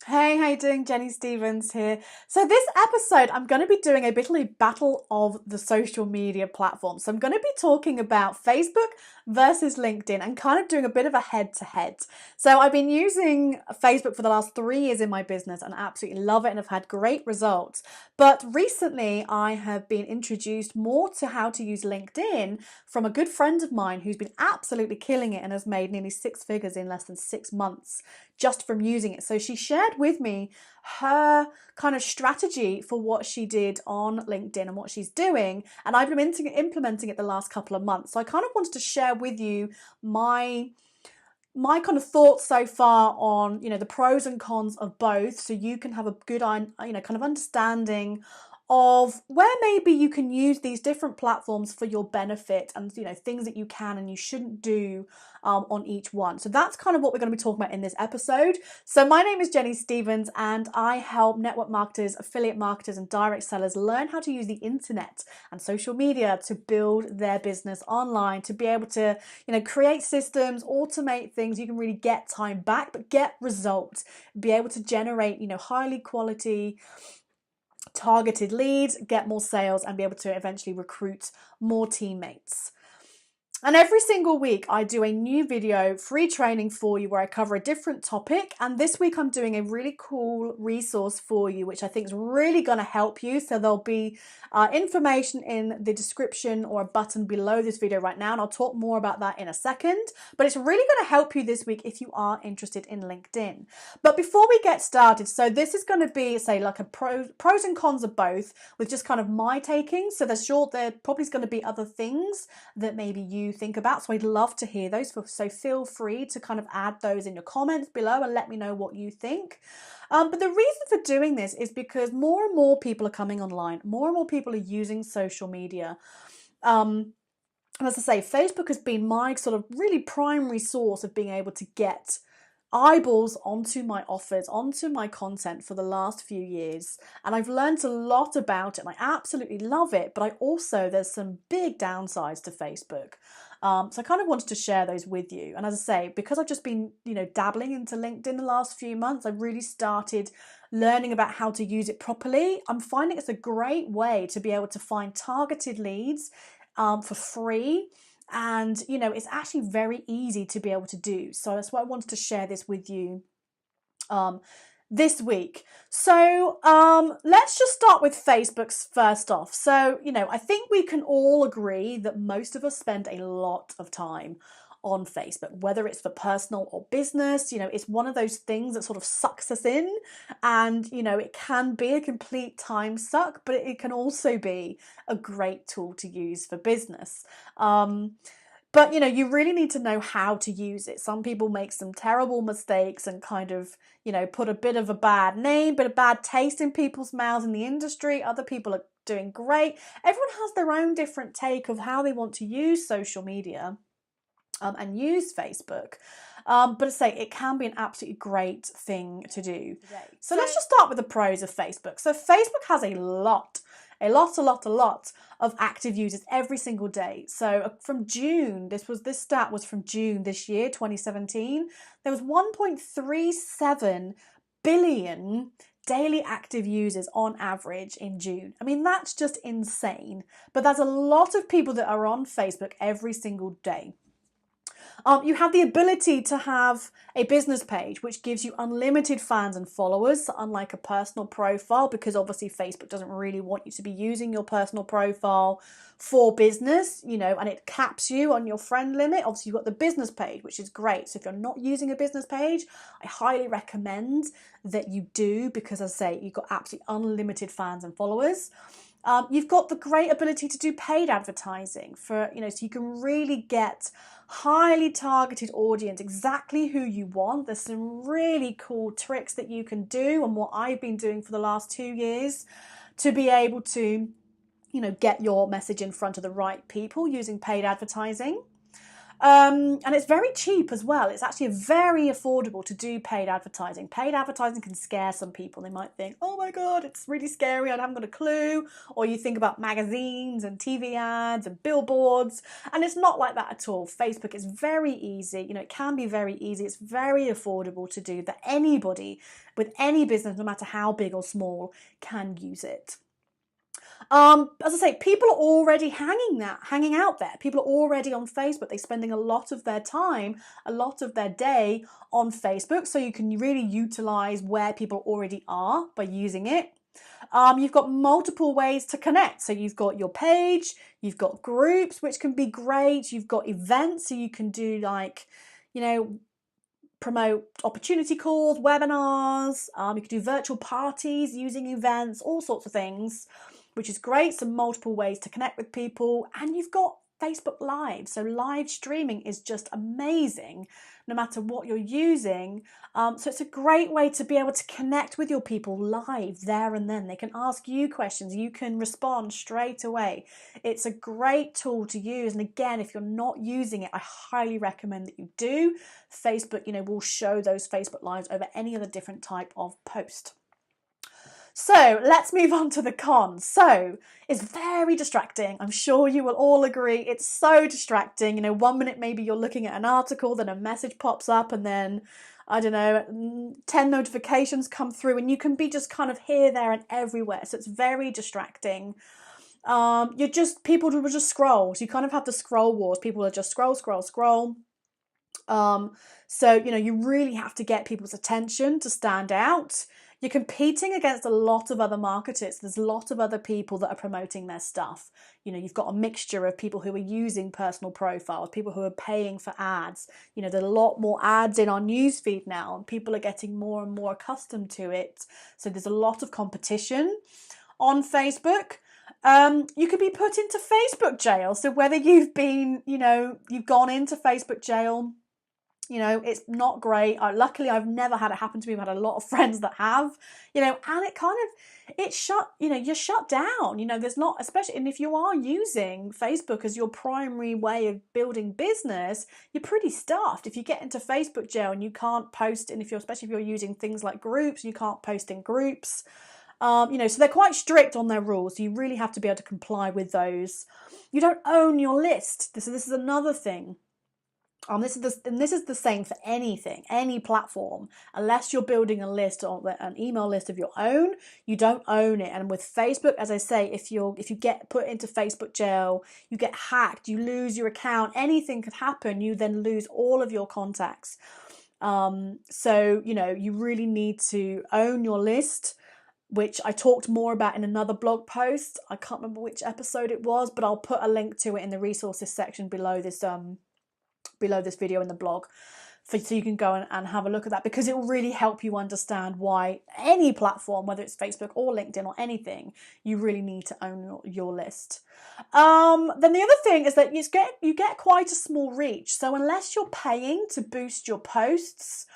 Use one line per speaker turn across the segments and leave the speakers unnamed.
Hey, how you doing? Jenny Stevens here. So this episode, I'm going to be doing a bit of a battle of the social media platforms. So I'm going to be talking about Facebook versus LinkedIn and kind of doing a bit of a head-to-head. So I've been using Facebook for the last 3 years in my business and I absolutely love it and I've had great results. But recently I have been introduced more to how to use LinkedIn from a good friend of mine who's been absolutely killing it and has made nearly six figures in less than 6 months just from using it. So she shared with me her kind of strategy for what she did on LinkedIn and what she's doing. And I've been implementing it the last couple of months. So I kind of wanted to share with you my kind of thoughts so far on the pros and cons of both, so you can have a good kind of understanding of where maybe you can use these different platforms for your benefit and things that you can and you shouldn't do on each one. So that's kind of what we're going to be talking about in this episode. So my name is Jenny Stevens and I help network marketers, affiliate marketers and direct sellers learn how to use the internet and social media to build their business online, to be able to create systems, automate things. You can really get time back but get results, be able to generate highly quality targeted leads, get more sales, and be able to eventually recruit more teammates. And every single week I do a new video, free training for you where I cover a different topic. And this week I'm doing a really cool resource for you, which I think is really going to help you. So there'll be information in the description or a button below this video right now. And I'll talk more about that in a second. But it's really going to help you this week if you are interested in LinkedIn. But before we get started, so this is going to be, say, like a pros and cons of both with just kind of my taking. So there probably is going to be other things that maybe you think about. So I'd love to hear those. So feel free to kind of add those in your comments below and let me know what you think. But the reason for doing this is because more and more people are coming online. More and more people are using social media. And as I say, Facebook has been my sort of really primary source of being able to get eyeballs onto my offers, onto my content for the last few years. And I've learned a lot about it and I absolutely love it. But there's some big downsides to Facebook. So I kind of wanted to share those with you. And as I say, because I've just been, dabbling into LinkedIn the last few months, I've really started learning about how to use it properly. I'm finding it's a great way to be able to find targeted leads for free. And, it's actually very easy to be able to do. So that's why I wanted to share this with you this week. So let's just start with Facebook's first off. So, I think we can all agree that most of us spend a lot of time on Facebook, whether it's for personal or business. It's one of those things that sort of sucks us in, and it can be a complete time suck, but it can also be a great tool to use for business. But you really need to know how to use it. Some people make some terrible mistakes and kind of put a bit of a bad name, bit of bad taste in people's mouths in the industry. Other people are doing great. Everyone has their own different take of how they want to use social media and use Facebook. But I say it can be an absolutely great thing to do. So let's just start with the pros of Facebook. So Facebook has a lot of active users every single day. So from June, this stat was from June this year, 2017, there was 1.37 billion daily active users on average in June. I mean, that's just insane. But there's a lot of people that are on Facebook every single day. You have the ability to have a business page, which gives you unlimited fans and followers, unlike a personal profile, because obviously Facebook doesn't really want you to be using your personal profile for business, and it caps you on your friend limit. Obviously, you've got the business page, which is great. So if you're not using a business page, I highly recommend that you do, because as I say, you've got absolutely unlimited fans and followers. You've got the great ability to do paid advertising so you can really get highly targeted audience, exactly who you want. There's some really cool tricks that you can do, and what I've been doing for the last 2 years to be able to, get your message in front of the right people using paid advertising. And it's very cheap as well. It's actually very affordable to do paid advertising. Paid advertising can scare some people. They might think, oh my God, it's really scary. I haven't got a clue. Or you think about magazines and TV ads and billboards. And it's not like that at all. Facebook is very easy. It can be very easy. It's very affordable to do that. Anybody with any business, no matter how big or small, can use it. As I say, people are already hanging out there. People are already on Facebook. They're spending a lot of their time, a lot of their day on Facebook. So you can really utilize where people already are by using it. You've got multiple ways to connect. So you've got your page, you've got groups, which can be great. You've got events, so you can do promote opportunity calls, webinars. You can do virtual parties using events, all sorts of things, which is great. So multiple ways to connect with people. And you've got Facebook Live. So live streaming is just amazing, no matter what you're using. So it's a great way to be able to connect with your people live there and then. They can ask you questions. You can respond straight away. It's a great tool to use. And again, if you're not using it, I highly recommend that you do. Facebook, will show those Facebook Lives over any other different type of post. So let's move on to the cons. So it's very distracting. I'm sure you will all agree. It's so distracting. 1 minute maybe you're looking at an article, then a message pops up, and then, I don't know, 10 notifications come through, and you can be just kind of here, there, and everywhere. So it's very distracting. People will just scroll. So you kind of have the scroll wars. People are just scroll, scroll, scroll. So, you really have to get people's attention to stand out. You're competing against a lot of other marketers. There's a lot of other people that are promoting their stuff. You've got a mixture of people who are using personal profiles, people who are paying for ads. There's a lot more ads in our newsfeed now, and people are getting more and more accustomed to it. So there's a lot of competition on Facebook. You could be put into Facebook jail. So whether you've been, you've gone into Facebook jail, it's not great. Luckily, I've never had it happen to me. I've had a lot of friends that have, and you're shut down. There's not, especially, and if you are using Facebook as your primary way of building business, you're pretty stuffed. If you get into Facebook jail and you can't post, and especially if you're using things like groups, you can't post in groups. So they're quite strict on their rules. So you really have to be able to comply with those. You don't own your list. This is another thing. This is the same for anything, any platform. Unless you're building a list or an email list of your own, you don't own it. And with Facebook, as I say, if you get put into Facebook jail, you get hacked, you lose your account, anything could happen. You then lose all of your contacts. So you really need to own your list, which I talked more about in another blog post. I can't remember which episode it was, but I'll put a link to it in the resources section below this video in the blog, so you can go and have a look at that, because it will really help you understand why any platform, whether it's Facebook or LinkedIn or anything, you really need to own your list. Then the other thing is that you get quite a small reach. So unless you're paying to boost your posts,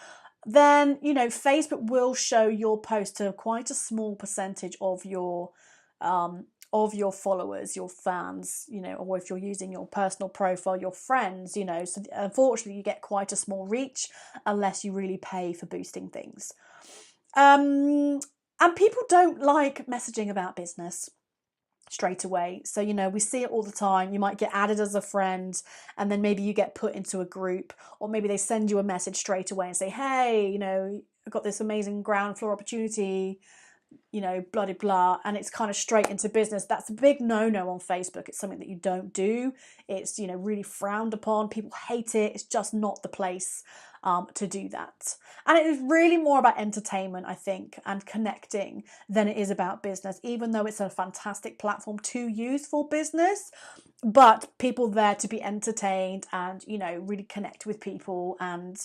then Facebook will show your post to quite a small percentage of your followers, your fans, or if you're using your personal profile, your friends, so unfortunately you get quite a small reach unless you really pay for boosting things. And people don't like messaging about business straight away. So, we see it all the time. You might get added as a friend, and then maybe you get put into a group, or maybe they send you a message straight away and say, hey, I've got this amazing ground floor opportunity, blah, blah, blah, and it's kind of straight into business. That's a big no-no on Facebook. It's something that you don't do. It's, really frowned upon. People hate it. It's just not the place to do that. And it is really more about entertainment, I think, and connecting than it is about business, even though it's a fantastic platform to use for business. But people there to be entertained and, really connect with people and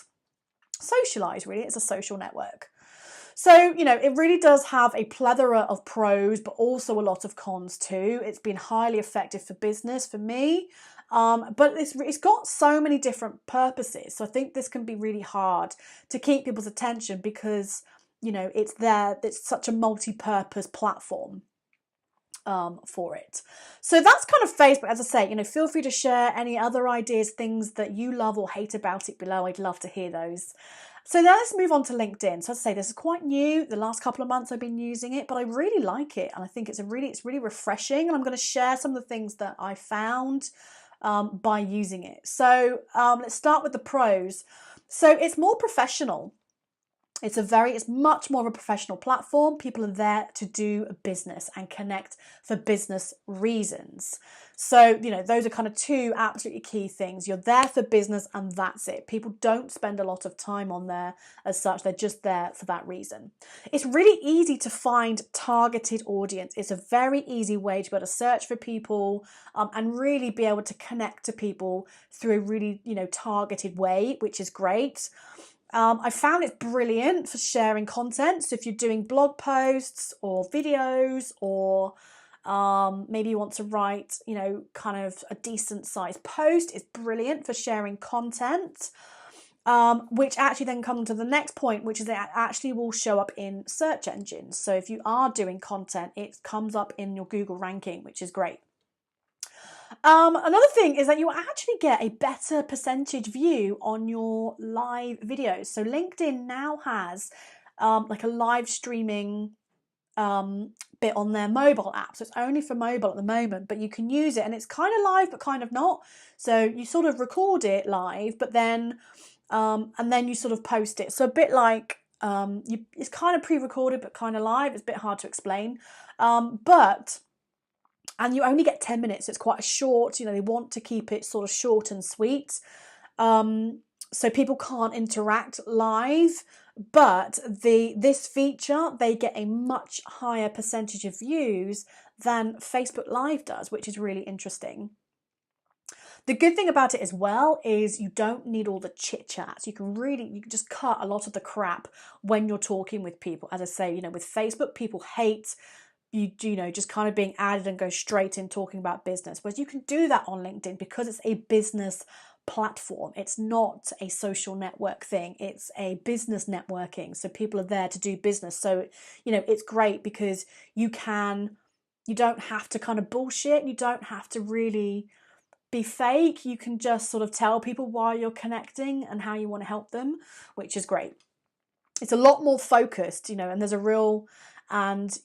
socialize, really. It's a social network. So, it really does have a plethora of pros, but also a lot of cons too. It's been highly effective for business for me, but it's got so many different purposes. So I think this can be really hard to keep people's attention because, it's such a multi-purpose platform. for it. So that's kind of Facebook. As I say, feel free to share any other ideas, things that you love or hate about it below. I'd love to hear those. So now let's move on to LinkedIn. So as I say, this is quite new. The last couple of months I've been using it, but I really like it, and I think it's really refreshing. And I'm going to share some of the things that I found by using it. So let's start with the pros. So it's more professional. It's much more of a professional platform. People are there to do business and connect for business reasons. So, those are kind of two absolutely key things. You're there for business and that's it. People don't spend a lot of time on there as such. They're just there for that reason. It's really easy to find targeted audience. It's a very easy way to be able to search for people and really be able to connect to people through a really, targeted way, which is great. I found it brilliant for sharing content. So if you're doing blog posts or videos, or maybe you want to write, kind of a decent sized post, it's brilliant for sharing content. Which actually then comes to the next point, which is that it actually will show up in search engines. So if you are doing content, it comes up in your Google ranking, which is great. Another thing is that you actually get a better percentage view on your live videos. So LinkedIn now has like a live streaming bit on their mobile app. So it's only for mobile at the moment, but you can use it, and it's kind of live but kind of not. So you sort of record it live, but then and then you sort of post it. So a bit like it's kind of pre-recorded but kind of live. It's a bit hard to explain, and you only get 10 minutes. It's quite a short, they want to keep it sort of short and sweet. So people can't interact live, but this feature, they get a much higher percentage of views than Facebook Live does, which is really interesting. The good thing about it as well is you don't need all the chit chats. You can just cut a lot of the crap when you're talking with people. As I say, with Facebook, people hate just kind of being added and go straight in talking about business. Whereas you can do that on LinkedIn because it's a business platform. It's not a social network thing. It's a business networking. So people are there to do business. So, it's great because you don't have to kind of bullshit. You don't have to really be fake. You can just sort of tell people why you're connecting and how you want to help them, which is great. It's a lot more focused, and there's a real... And,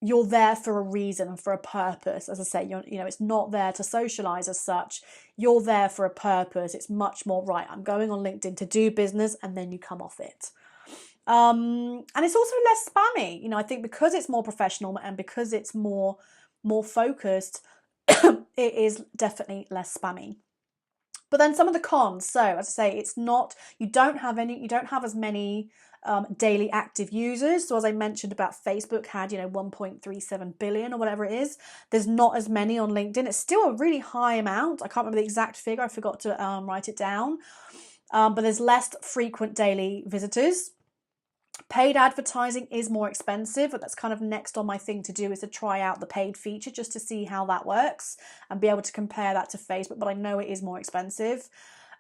you're there for a reason and for a purpose. As I say, it's not there to socialize as such. You're there for a purpose. It's much more, right, I'm going on LinkedIn to do business, and then you come off it. And it's also less spammy. I think because it's more professional and because it's more focused, it is definitely less spammy. But then some of the cons. So as I say, you don't have as many daily active users. So as I mentioned about Facebook had 1.37 billion or whatever it is, there's not as many on LinkedIn. It's still a really high amount. I can't remember the exact figure. I forgot to write it down. But there's less frequent daily visitors. Paid advertising is more expensive, but that's kind of next on my thing to do, is to try out the paid feature just to see how that works and be able to compare that to Facebook. But I know it is more expensive.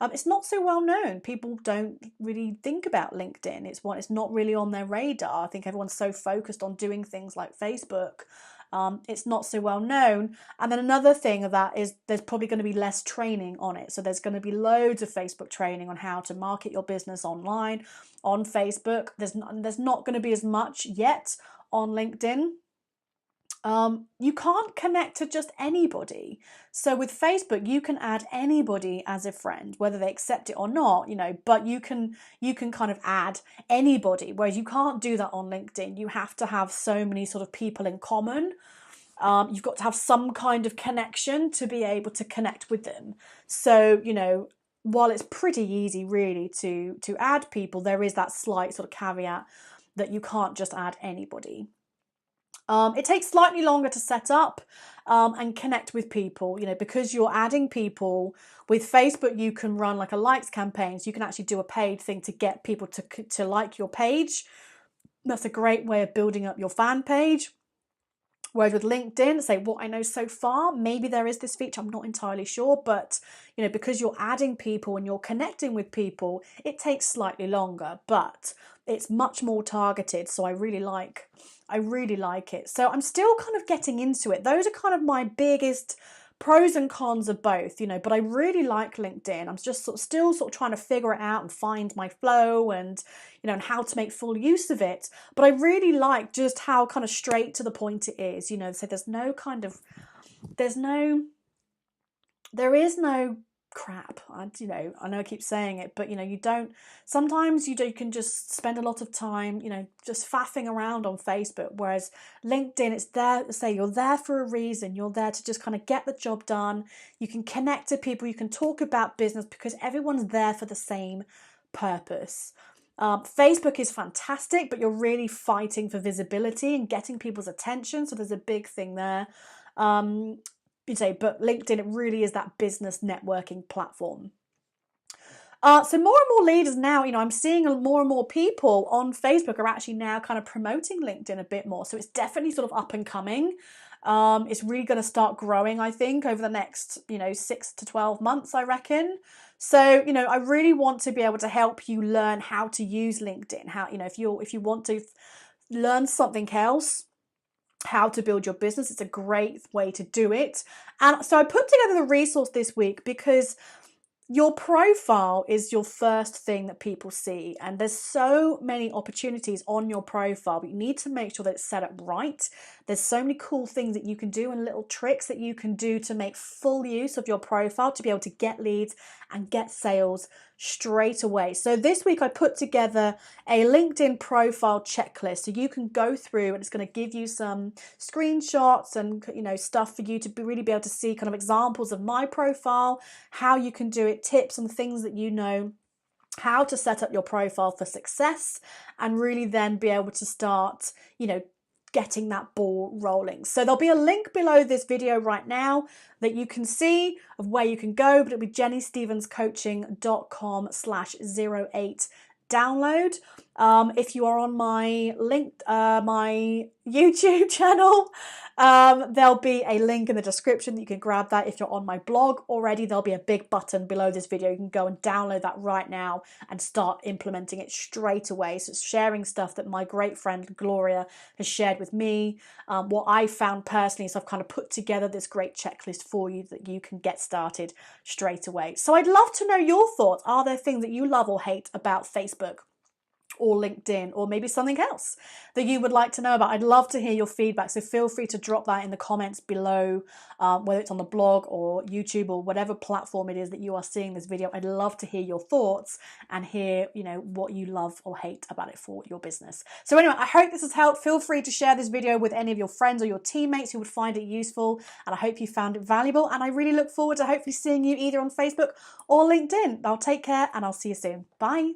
It's not so well known. People don't really think about LinkedIn. It's not really on their radar. I think everyone's so focused on doing things like Facebook. It's not so well known. And then another thing of that is there's probably going to be less training on it. So there's going to be loads of Facebook training on how to market your business online on Facebook. There's not going to be as much yet on LinkedIn. You can't connect to just anybody. So with Facebook, you can add anybody as a friend, whether they accept it or not, but you can kind of add anybody, whereas you can't do that on LinkedIn. You have to have so many sort of people in common. You've got to have some kind of connection to be able to connect with them. So, while it's pretty easy really to add people, there is that slight sort of caveat that you can't just add anybody. It takes slightly longer to set up and connect with people, because you're adding people. With Facebook, you can run like a likes campaign, so you can actually do a paid thing to get people to like your page. That's a great way of building up your fan page. Whereas with LinkedIn, say what I know so far, maybe there is this feature, I'm not entirely sure, but because you're adding people and you're connecting with people, it takes slightly longer. But it's much more targeted. So I really like it. So I'm still kind of getting into it. Those are kind of my biggest pros and cons of both, but I really like LinkedIn. I'm just still trying to figure it out and find my flow and, and how to make full use of it. But I really like just how kind of straight to the point it is, so there is no crap. I know I keep saying it, but sometimes you can just spend a lot of time, just faffing around on Facebook, whereas LinkedIn, it's there to say you're there for a reason. You're there to just kind of get the job done. You can connect to people, you can talk about business because everyone's there for the same purpose. Facebook is fantastic, but you're really fighting for visibility and getting people's attention. So there's a big thing there. But LinkedIn, it really is that business networking platform. So more and more leaders now, I'm seeing more and more people on Facebook are actually now kind of promoting LinkedIn a bit more. So it's definitely sort of up and coming. It's really going to start growing, I think, over the next, 6 to 12 months, I reckon. So, I really want to be able to help you learn how to use LinkedIn. How, if you want to learn something else, how to build your business, it's a great way to do it. And so I put together the resource this week because your profile is your first thing that people see, and there's so many opportunities on your profile, but you need to make sure that it's set up right. There's so many cool things that you can do and little tricks that you can do to make full use of your profile to be able to get leads and get sales straight away. So this week I put together a LinkedIn profile checklist, so you can go through and it's going to give you some screenshots and stuff for you to really be able to see kind of examples of my profile, how you can do it, tips and things that how to set up your profile for success, and really then be able to start getting that ball rolling. So there'll be a link below this video right now that you can see of where you can go, but it'll be jennystevenscoaching.com/08 download. If you are on my my YouTube channel, there'll be a link in the description that you can grab that. If you're on my blog already, there'll be a big button below this video. You can go and download that right now and start implementing it straight away. So it's sharing stuff that my great friend Gloria has shared with me, what I found personally. So I've kind of put together this great checklist for you that you can get started straight away. So I'd love to know your thoughts. Are there things that you love or hate about Facebook or LinkedIn, or maybe something else that you would like to know about? I'd love to hear your feedback, so feel free to drop that in the comments below, whether it's on the blog or YouTube or whatever platform it is that you are seeing this video. I'd love to hear your thoughts and hear what you love or hate about it for your business. So anyway, I hope this has helped. Feel free to share this video with any of your friends or your teammates who would find it useful, and I hope you found it valuable, and I really look forward to hopefully seeing you either on Facebook or LinkedIn. I'll take care and I'll see you soon. Bye.